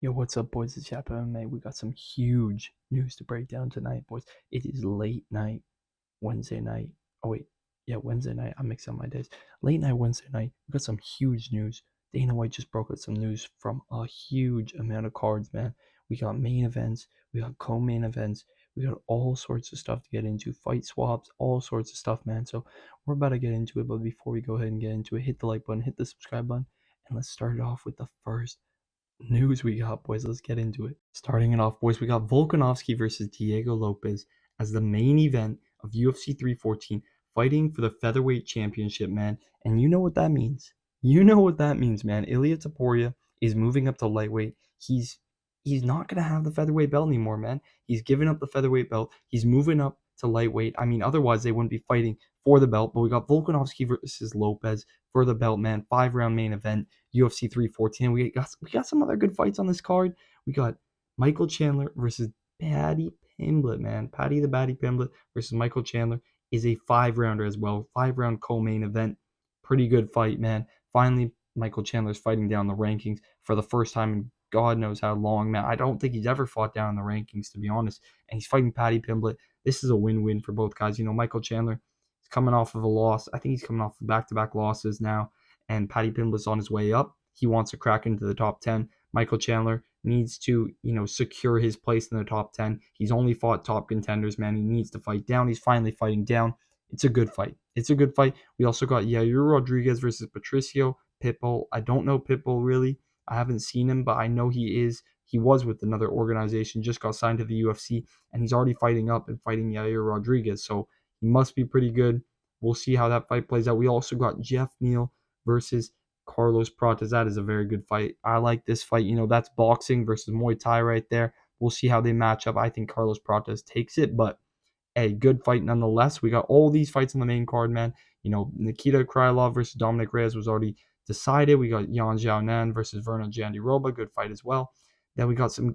Yo, what's up, boys? It's Yap MMA. We got some huge news to break down tonight, boys. It is late night, Wednesday night. Oh, wait. Yeah, Wednesday night. I'm mixing up my days. Late night, Wednesday night. We got some huge news. Dana White just broke out some news from a huge amount of cards, man. We got main events. We got co-main events. We got all sorts of stuff to get into. Fight swaps, all sorts of stuff, man. So we're about to get into it. But before we go ahead and get into it, hit the like button, hit the subscribe button, and let's start it off with the first news we got, boys. Let's get into it. Starting it off, boys, we got Volkanovski versus Diego Lopez as the main event of UFC 314, fighting for the featherweight championship, man. And you know what that means. You know what that means, man. Ilia Topuria is moving up to lightweight. He's not gonna have the featherweight belt anymore, man. He's giving up the featherweight belt. He's moving up to lightweight. I mean, otherwise they wouldn't be fighting for the belt. But we got Volkanovski versus Lopez for the belt, man. 5-round main event. UFC 314. We got some other good fights on this card. We got Michael Chandler versus Paddy Pimblett, man. Paddy the Baddy Pimblett versus Michael Chandler is a 5-rounder as well. 5-round co-main event. Pretty good fight, man. Finally, Michael Chandler's fighting down the rankings for the first time in God knows how long, man. I don't think he's ever fought down in the rankings, to be honest. And he's fighting Paddy Pimblett. This is a win-win for both guys. You know, Michael Chandler is coming off of a loss. I think he's coming off of back-to-back losses now, and Paddy Pimblett's on his way up. He wants to crack into the top 10. Michael Chandler needs to, secure his place in the top 10. He's only fought top contenders, man. He needs to fight down. He's finally fighting down. It's a good fight. It's a good fight. We also got Yair Rodriguez versus Patricio Pitbull. I don't know Pitbull really. I haven't seen him, but I know he was with another organization, just got signed to the UFC, and he's already fighting up and fighting Yair Rodriguez. So he must be pretty good. We'll see how that fight plays out. We also got Jeff Neal versus Carlos Prates. That is a very good fight. I like this fight. That's boxing versus Muay Thai right there. We'll see how they match up. I think Carlos Prates takes it, but a good fight nonetheless. We got all these fights on the main card, man. Nikita Krylov versus Dominic Reyes was already decided. We got Yan Xiaonan versus Verna Jandiroba. Good fight as well. Then we got some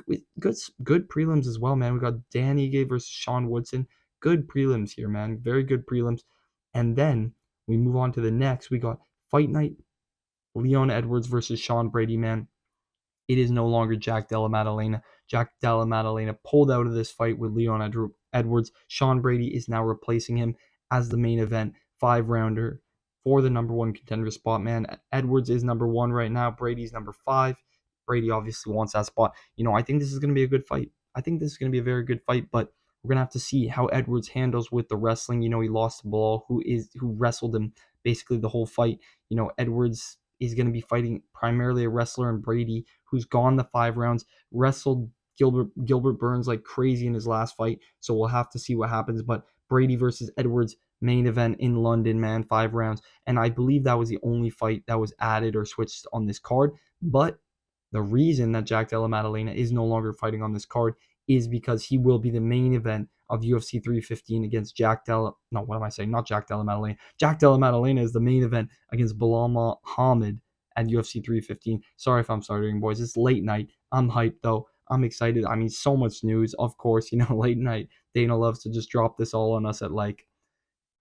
good prelims as well, man. We got Dan Ige versus Sean Woodson. Good prelims here, man. Very good prelims. And then we move on to the next. We got Fight Night, Leon Edwards versus Sean Brady, man. It is no longer Jack Della Maddalena. Jack Della Maddalena pulled out of this fight with Leon Edwards. Sean Brady is now replacing him as the main event 5-rounder for the number one contender spot, man. Edwards is number 1 right now. Brady's number 5. Brady obviously wants that spot. I think this is going to be a good fight. I think this is going to be a very good fight, but we're going to have to see how Edwards handles with the wrestling. He lost to Bilal, who wrestled him basically the whole fight. Edwards is going to be fighting primarily a wrestler in Brady, who's gone the 5 rounds, wrestled Gilbert Burns like crazy in his last fight. So we'll have to see what happens. But Brady versus Edwards, main event in London, man, 5 rounds. And I believe that was the only fight that was added or switched on this card. But the reason that Jack Della Maddalena is no longer fighting on this card is because he will be the main event of UFC 315 against Jack Della. No, what am I saying? Not Jack Della Maddalena. Jack Della Maddalena is the main event against Bilal Muhammad at UFC 315. Sorry if I'm starting, boys. It's late night. I'm hyped though. I'm excited. I mean, so much news. Of course, late night. Dana loves to just drop this all on us at like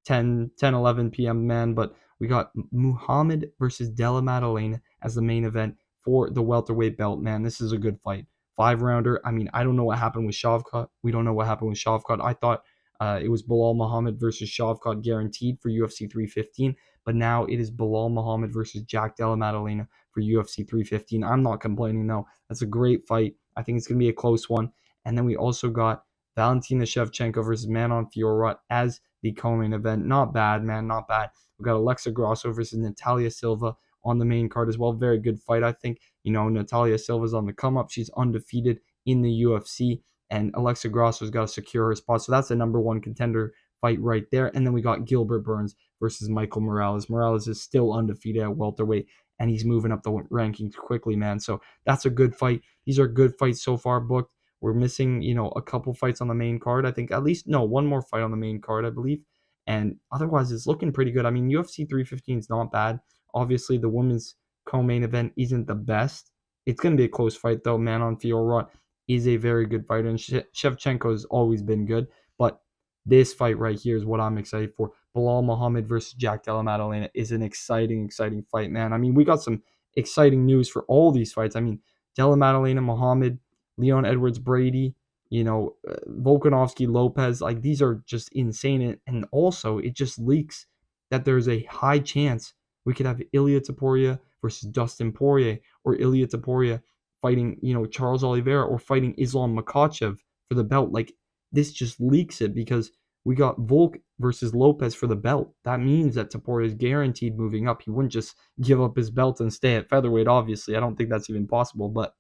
11 p.m., man. But we got Muhammad versus Della Maddalena as the main event for the welterweight belt, man. This is a good fight. 5-rounder. I mean, I don't know what happened with Shavkat. We don't know what happened with Shavkat. I thought it was Bilal Muhammad versus Shavkat guaranteed for UFC 315, but now it is Bilal Muhammad versus Jack Della Maddalena for UFC 315. I'm not complaining, though. That's a great fight. I think it's going to be a close one. And then we also got Valentina Shevchenko versus Manon Fiorot as the co-main event. Not bad, man. Not bad. We got Alexa Grasso versus Natalia Silva on the main card as well. Very good fight, I think. Natalia Silva's on the come up. She's undefeated in the UFC, and Alexa Grasso's got to secure her spot. So that's a number 1 contender fight right there. And then we got Gilbert Burns versus Michael Morales. Morales is still undefeated at welterweight, and he's moving up the rankings quickly, man. So that's a good fight. These are good fights so far booked. We're missing, a couple fights on the main card. I think at least, no, one more fight on the main card, I believe. And otherwise, it's looking pretty good. I mean, UFC 315 is not bad. Obviously, the women's co-main event isn't the best. It's going to be a close fight, though. Manon Fiorot is a very good fighter, and Shevchenko has always been good. But this fight right here is what I'm excited for. Bilal Muhammad versus Jack Della Maddalena is an exciting fight, man. I mean, we got some exciting news for all these fights. I mean, Della Maddalena Muhammad, Leon Edwards Brady, Volkanovski Lopez. Like, these are just insane. And also, it just leaks that there's a high chance we could have Ilia Topuria versus Dustin Poirier, or Ilia Topuria fighting, Charles Oliveira, or fighting Islam Makhachev for the belt. Like, this just leaks it because we got Volk versus Lopez for the belt. That means that Topuria is guaranteed moving up. He wouldn't just give up his belt and stay at featherweight, obviously. I don't think that's even possible, but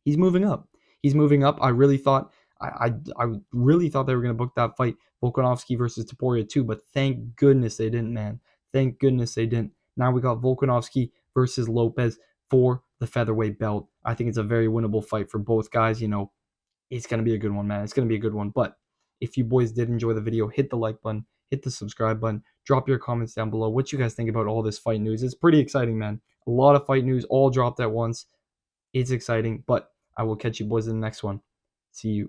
he's moving up. He's moving up. I really thought they were going to book that fight, Volkanovski versus Topuria too, but thank goodness they didn't, man. Thank goodness they didn't. Now we got Volkanovski versus Lopez for the featherweight belt. I think it's a very winnable fight for both guys. It's going to be a good one, man. It's going to be a good one. But if you boys did enjoy the video, hit the like button, hit the subscribe button, drop your comments down below what you guys think about all this fight news. It's pretty exciting, man. A lot of fight news all dropped at once. It's exciting, but I will catch you boys in the next one. See you.